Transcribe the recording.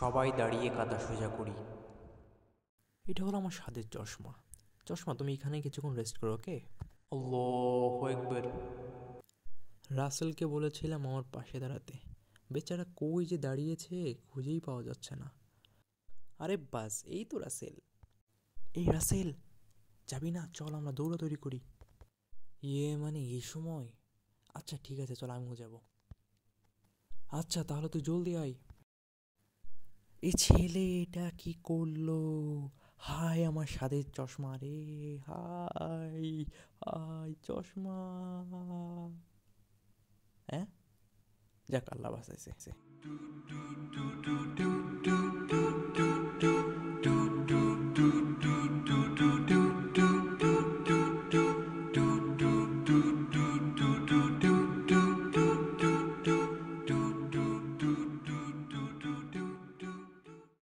সবাই দাঁড়িয়ে কাদা সোজা করি। এটা হলো আমার স্বাদের চশমা। চশমা, তুমি এখানে কিছুক্ষণ রেস্ট করো, ওকে? আল্লাহু আকবার। রাসেলকে বলেছিলাম আমার পাশে দাঁড়াতে। বেচারা কই যে দাঁড়িয়েছে, খুঁজেই পাওয়া যাচ্ছে না। আরে বাস, এই তো রাসেল। এই রাসেল, যাবি না? চল আমরা দৌড়াদৌড়ি করি। ইয়ে মানে এই সময়? আচ্ছা ঠিক আছে, চল আমিও যাব। আচ্ছা তাহলে তুই জলদি আয়। এই ছেলে এটা কি করলো? হাই আমার স্বাদের চশমা রে! হাই, হাই চশমা! হ্যাঁ, যাক আল্লাহ বাঁচাইছে।